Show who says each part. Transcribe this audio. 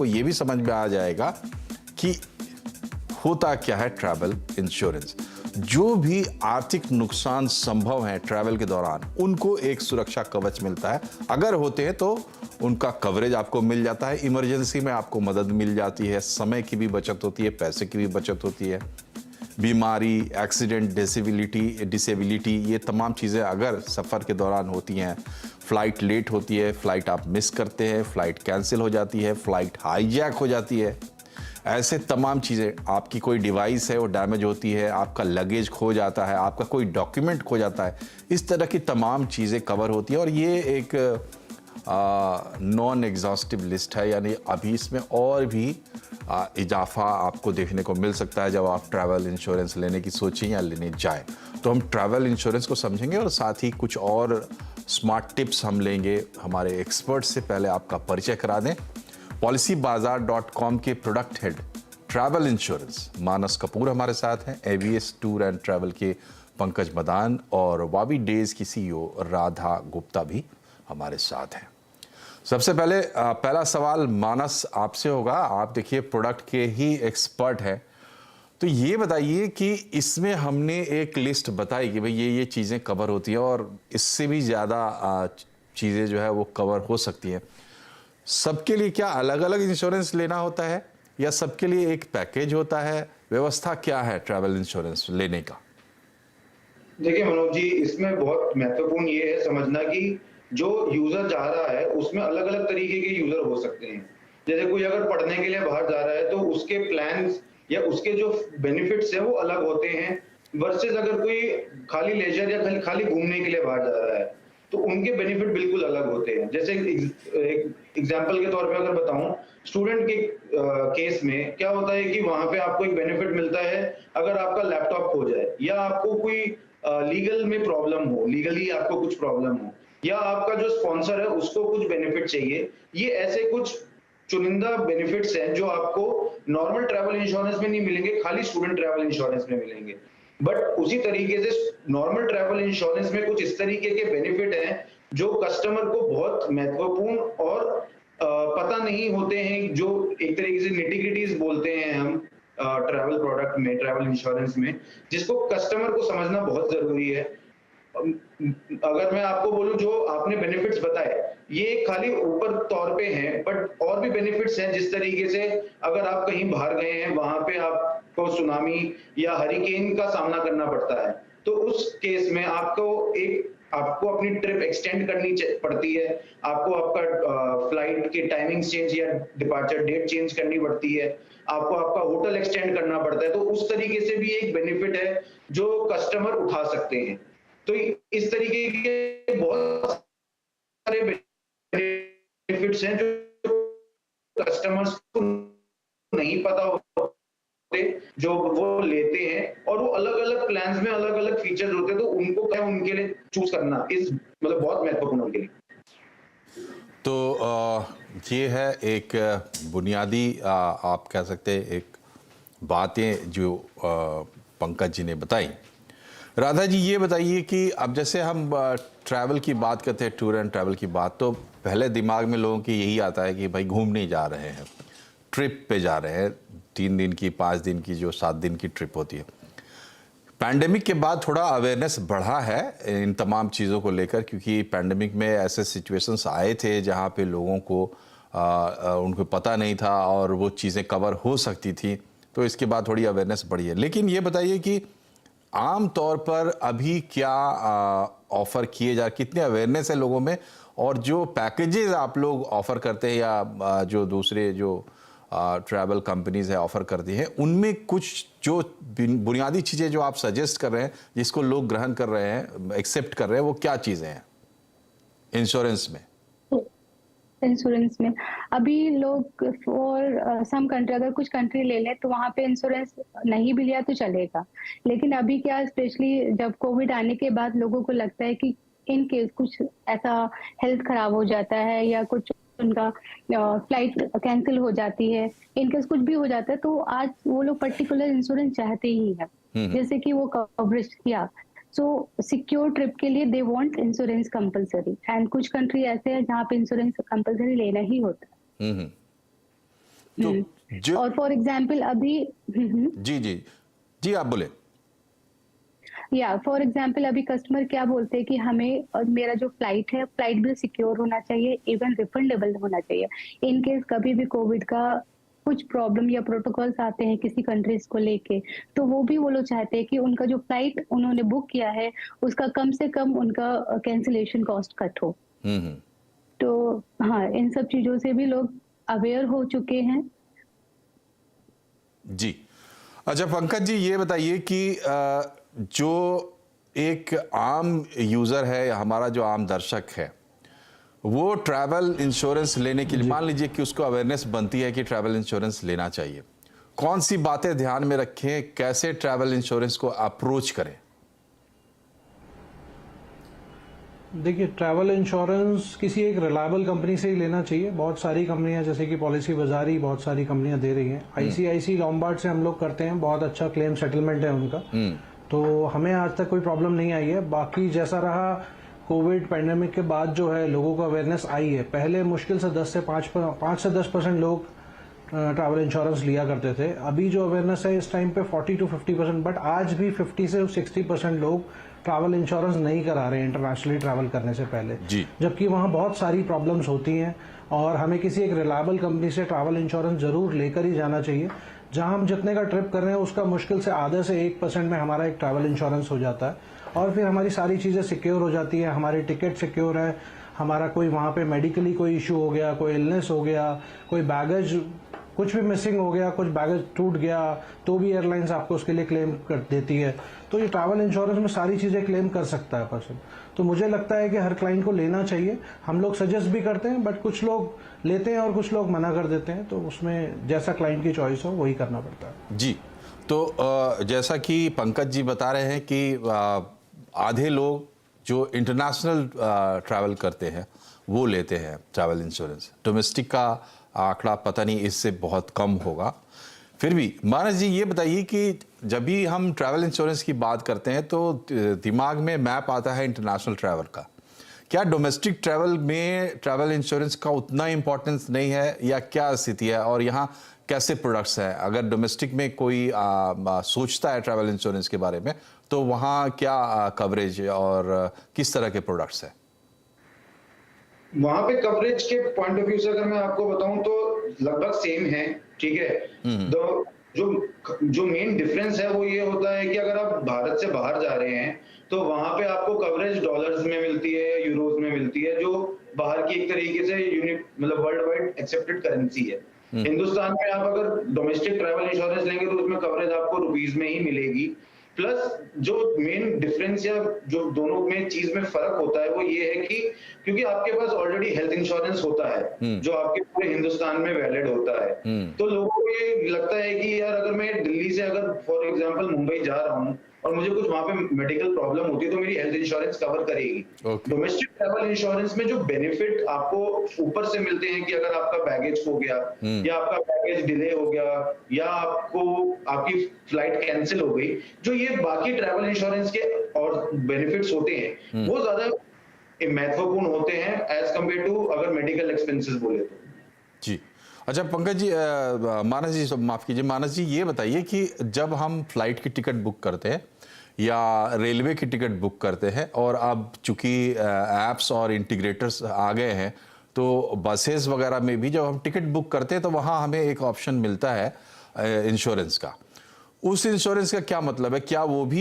Speaker 1: को ये भी समझ में आ जाएगा कि होता क्या है ट्रैवल इंश्योरेंस। जो भी आर्थिक नुकसान संभव है ट्रैवल के दौरान, उनको एक सुरक्षा कवच मिलता है। अगर होते हैं तो उनका कवरेज आपको मिल जाता है, इमरजेंसी में आपको मदद मिल जाती है, समय की भी बचत होती है, पैसे की भी बचत होती है। बीमारी, एक्सीडेंट, डिसेबिलिटी ये तमाम चीज़ें अगर सफ़र के दौरान होती हैं, फ़्लाइट लेट होती है, फ़्लाइट आप मिस करते हैं, फ़्लाइट कैंसिल हो जाती है, फ़्लाइट हाईजैक हो जाती है, ऐसे तमाम चीज़ें, आपकी कोई डिवाइस है वो डैमेज होती है, आपका लगेज खो जाता है, आपका कोई डॉक्यूमेंट खो जाता है, इस तरह की तमाम चीज़ें कवर होती हैं। और ये एक नॉन एग्जॉस्टिव लिस्ट है, यानी अभी इसमें और भी इजाफा आपको देखने को मिल सकता है जब आप ट्रैवल इंश्योरेंस लेने की सोचें या लेने जाएं। तो हम ट्रैवल इंश्योरेंस को समझेंगे और साथ ही कुछ और स्मार्ट टिप्स हम लेंगे हमारे एक्सपर्ट से। पहले आपका परिचय करा दें। policybazaar.com के प्रोडक्ट हेड ट्रैवल इंश्योरेंस मानस कपूर हमारे साथ हैं, एवीएस टूर एंड ट्रैवल के पंकज मदान और वावी डेज की सीईओ राधा गुप्ता भी हमारे साथ हैं। सबसे पहले पहला सवाल मानस आपसे होगा। आप देखिए प्रोडक्ट के ही एक्सपर्ट हैं, तो ये बताइए कि इसमें हमने एक लिस्ट बताई कि भाई ये चीज़ें कवर होती हैं और इससे भी ज़्यादा चीज़ें जो है वो कवर हो सकती हैं। सबके लिए क्या अलग अलग इंश्योरेंस लेना होता है या सबके लिए एक पैकेज होता है? व्यवस्था क्या है ट्रैवल इंश्योरेंस लेने का?
Speaker 2: देखिए मनोज जी, इसमें बहुत महत्वपूर्ण ये है समझना कि जो यूजर जा रहा है उसमें अलग अलग तरीके के यूजर हो सकते हैं। जैसे कोई अगर पढ़ने के लिए बाहर जा रहा है तो उसके प्लान्स या उसके जो बेनिफिट्स हैं वो अलग होते हैं, वर्सेस अगर कोई खाली लेजर या खाली घूमने के लिए बाहर जा रहा है तो उनके बेनिफिट बिल्कुल अलग होते हैं। जैसे एक एग्जाम्पल के तौर पे अगर बताऊं, स्टूडेंट के केस में क्या होता है कि वहां पे आपको एक बेनिफिट मिलता है अगर आपका लैपटॉप खो जाए या आपको कोई लीगल में प्रॉब्लम हो, लीगली आपको कुछ प्रॉब्लम हो, या आपका जो स्पॉन्सर है उसको कुछ बेनिफिट चाहिए। ये ऐसे कुछ चुनिंदा बेनिफिट्स हैं जो आपको नॉर्मल ट्रैवल इंश्योरेंस में नहीं मिलेंगे, खाली स्टूडेंट ट्रैवल इंश्योरेंस में मिलेंगे। बट उसी तरीके से नॉर्मल ट्रैवल इंश्योरेंस में कुछ इस तरीके के बेनिफिट हैं जो कस्टमर को बहुत महत्वपूर्ण और पता नहीं होते हैं, जो एक तरीके से निटी-ग्रिटीज बोलते हैं हम ट्रैवल प्रोडक्ट में, ट्रैवल इंश्योरेंस में, जिसको कस्टमर को समझना बहुत जरूरी है। अगर मैं आपको बोलूं जो आपने बेनिफिट्स बताए ये खाली ऊपर तौर पे हैं, बट और भी बेनिफिट्स हैं। जिस तरीके से अगर आप कहीं बाहर गए हैं, वहां पे आपको सुनामी या हरिकेन का सामना करना पड़ता है, तो उस केस में आपको अपनी ट्रिप एक्सटेंड करनी पड़ती है, आपको आपका फ्लाइट के टाइमिंग चेंज या डिपार्चर डेट चेंज करनी पड़ती है, आपको आपका होटल एक्सटेंड करना पड़ता है। तो उस तरीके से भी एक बेनिफिट है जो कस्टमर उठा सकते हैं। तो इस तरीके के बहुत सारे बेनिफिट्स हैं जो कस्टमर्स को नहीं पता होते, जो वो लेते हैं, और वो अलग-अलग प्लान्स में अलग-अलग फीचर्स होते हैं, तो उनको क्या उनके लिए चूज करना इस मतलब बहुत महत्वपूर्ण उनके लिए।
Speaker 1: तो ये है एक बुनियादी आप कह सकते हैं एक बातें जो पंकज जी ने बताई। राधा जी ये बताइए कि अब जैसे हम ट्रैवल की बात करते हैं, टूर एंड ट्रैवल की बात, तो पहले दिमाग में लोगों की यही आता है कि भाई घूमने जा रहे हैं, ट्रिप पे जा रहे हैं, 3 दिन की, 5 दिन की, जो 7 दिन की ट्रिप होती है। पैंडेमिक के बाद थोड़ा अवेयरनेस बढ़ा है इन तमाम चीज़ों को लेकर, क्योंकि पैंडेमिक में ऐसे सिचुएशंस आए थे जहाँ पे लोगों को उनको पता नहीं था और वो चीज़ें कवर हो सकती थी, तो इसके बाद थोड़ी अवेयरनेस बढ़ी है। लेकिन ये बताइए कि आम तौर पर अभी क्या ऑफ़र किए जा, कितने अवेयरनेस है लोगों में, और जो पैकेजेस आप लोग ऑफ़र करते हैं या जो दूसरे जो ट्रैवल कंपनीज है ऑफ़र करती हैं, उनमें कुछ जो बुनियादी चीज़ें जो आप सजेस्ट कर रहे हैं, जिसको लोग ग्रहण कर रहे हैं, एक्सेप्ट कर रहे हैं, वो क्या चीज़ें हैं इंश्योरेंस में?
Speaker 3: इंश्योरेंस में अभी लोग फॉर सम कंट्री, अगर कुछ कंट्री ले लें तो वहां पे इंश्योरेंस नहीं भी लिया तो चलेगा। लेकिन अभी क्या, स्पेशली जब कोविड आने के बाद लोगों को लगता है कि इन केस कुछ ऐसा हेल्थ खराब हो जाता है या कुछ उनका फ्लाइट कैंसिल हो जाती है, इनकेस कुछ भी हो जाता है, तो आज वो लोग पर्टिकुलर इंश्योरेंस चाहते ही है, जैसे कि वो कवरेज किया। सो सिक्योर ट्रिप के लिए they want insurance compulsory, and कुछ कंट्री ऐसे हैं जहाँ पे इंश्योरेंस कंपलसरी लेना ही होता है।
Speaker 1: तो जो
Speaker 3: और फॉर एग्जाम्पल अभी
Speaker 1: जी जी जी आप बोले।
Speaker 3: या फॉर एग्जाम्पल अभी कस्टमर क्या बोलते हैं कि हमें मेरा जो फ्लाइट है, फ्लाइट भी सिक्योर होना चाहिए, इवन रिफंडेबल होना चाहिए। इन केस कभी भी कोविड का कुछ प्रॉब्लम या प्रोटोकॉल्स आते हैं किसी कंट्रीज को लेके, तो वो भी वो लोग चाहते हैं कि उनका जो फ्लाइट उन्होंने बुक किया है उसका कम से कम उनका कैंसिलेशन कॉस्ट कट हो।
Speaker 1: हम्म।
Speaker 3: तो हाँ, इन सब चीजों से भी लोग अवेयर हो चुके हैं।
Speaker 1: जी अच्छा पंकज जी ये बताइए कि जो एक आम यूज़र है या हमारा जो आम दर्शक है वो ट्रैवल इंश्योरेंस लेने के लिए मान लीजिए कि उसको अवेयरनेस बनती है कि ट्रैवल इंश्योरेंस लेना चाहिए, कौन सी बातें ध्यान में रखें, कैसे ट्रैवल इंश्योरेंस को अप्रोच करें?
Speaker 4: देखिए, ट्रैवल इंश्योरेंस किसी एक रिलायबल कंपनी से ही लेना चाहिए। बहुत सारी कंपनियां जैसे कि पॉलिसी बाजार ही बहुत सारी कंपनियां दे रही हैं। आईसीआईसी लॉम्बार्ड से हम लोग करते हैं, बहुत अच्छा क्लेम सेटलमेंट है उनका, तो हमें आज तक कोई प्रॉब्लम नहीं आई है। बाकी जैसा रहा कोविड पैंडेमिक के बाद जो है लोगों को अवेयरनेस आई है। पहले मुश्किल से 5 से 10% लोग ट्रैवल इंश्योरेंस लिया करते थे। अभी जो अवेयरनेस है इस टाइम पे 40 to 50%, बट आज भी 50 से 60% लोग ट्रैवल इंश्योरेंस नहीं करा रहे हैं इंटरनेशनली ट्रैवल करने से पहले, जबकि वहाँ बहुत सारी प्रॉब्लम्स होती हैं और हमें किसी एक रिलायबल कंपनी से ट्रैवल इंश्योरेंस जरूर लेकर ही जाना चाहिए। जहां हम जितने का ट्रिप कर रहे हैं उसका मुश्किल से आधे से 1% में हमारा एक ट्रैवल इंश्योरेंस हो जाता है और फिर हमारी सारी चीज़ें सिक्योर हो जाती है। हमारी टिकट सिक्योर है, हमारा कोई वहाँ पे मेडिकली कोई इशू हो गया, कोई इलनेस हो गया, कोई बैगेज कुछ भी मिसिंग हो गया, कुछ बैगेज टूट गया, तो भी एयरलाइंस आपको उसके लिए क्लेम कर देती है। तो ये ट्रैवल इंश्योरेंस में सारी चीज़ें क्लेम कर सकता है पर्सन। तो मुझे लगता है कि हर क्लाइंट को लेना चाहिए। हम लोग सजेस्ट भी करते हैं, बट कुछ लोग लेते हैं और कुछ लोग मना कर देते हैं, तो उसमें जैसा क्लाइंट की चॉइस हो वही करना पड़ता है।
Speaker 1: जी, तो जैसा कि पंकज जी बता रहे हैं कि आधे लोग जो इंटरनेशनल ट्रैवल करते हैं वो लेते हैं ट्रैवल इंश्योरेंस, डोमेस्टिक का आंकड़ा पता नहीं, इससे बहुत कम होगा। फिर भी मानस जी ये बताइए कि जब भी हम ट्रैवल इंश्योरेंस की बात करते हैं तो दिमाग में मैप आता है इंटरनेशनल ट्रैवल का। क्या डोमेस्टिक ट्रैवल में ट्रैवल इंश्योरेंस का उतना इम्पोर्टेंस नहीं है या क्या स्थिति है, और यहाँ कैसे प्रोडक्ट्स हैं? अगर डोमेस्टिक में कोई सोचता है ट्रैवल इंश्योरेंस के बारे में तो वहाँ क्या कवरेज और किस तरह के प्रोडक्ट्स हैं?
Speaker 2: वहां पे कवरेज के पॉइंट ऑफ व्यू से अगर मैं आपको बताऊं तो लगभग सेम है, ठीक है। जो मेन डिफरेंस है वो ये होता है कि अगर आप भारत से बाहर जा रहे हैं तो वहां पे आपको कवरेज डॉलर्स में मिलती है, यूरोज में मिलती है, जो बाहर की एक तरीके से यूनिक मतलब वर्ल्ड वाइड एक्सेप्टेड करेंसी है। हिंदुस्तान में आप अगर डोमेस्टिक ट्रैवल इंश्योरेंस लेंगे तो उसमें कवरेज आपको रुपीज में ही मिलेगी। प्लस जो मेन डिफरेंस या जो दोनों में चीज में फर्क होता है वो ये है कि क्योंकि आपके पास ऑलरेडी हेल्थ इंश्योरेंस होता है जो आपके पूरे हिंदुस्तान में वैलिड होता है, तो लोगों को ये लगता है कि यार अगर मैं दिल्ली से अगर फॉर एग्जांपल मुंबई जा रहा हूँ और मुझे कुछ वहां पे मेडिकल प्रॉब्लम होती है तो मेरी हेल्थ इंश्योरेंस कवर करेगी। डोमेस्टिक ट्रैवल इंश्योरेंस में जो बेनिफिट आपको ऊपर से मिलते हैं कि अगर आपका बैगेज खो गया या आपका बैगेज डिले हो गया या आपको आपकी फ्लाइट कैंसिल हो गई, जो ये बाकी ट्रैवल इंश्योरेंस के और बेनिफिट्स होते हैं वो ज्यादा महत्वपूर्ण होते हैं एज कम्पेयर टू अगर मेडिकल एक्सपेंसेस बोले तो।
Speaker 1: जी अच्छा पंकज जी, मानस जी माफ़ कीजिए, मानस जी ये बताइए कि जब हम फ्लाइट की टिकट बुक करते हैं या रेलवे की टिकट बुक करते हैं और अब चूंकि ऐप्स और इंटीग्रेटर्स आ गए हैं तो बसेस वगैरह में भी जब हम टिकट बुक करते हैं तो वहाँ हमें एक ऑप्शन मिलता है इंश्योरेंस का। उस इंश्योरेंस का क्या मतलब है? क्या वो भी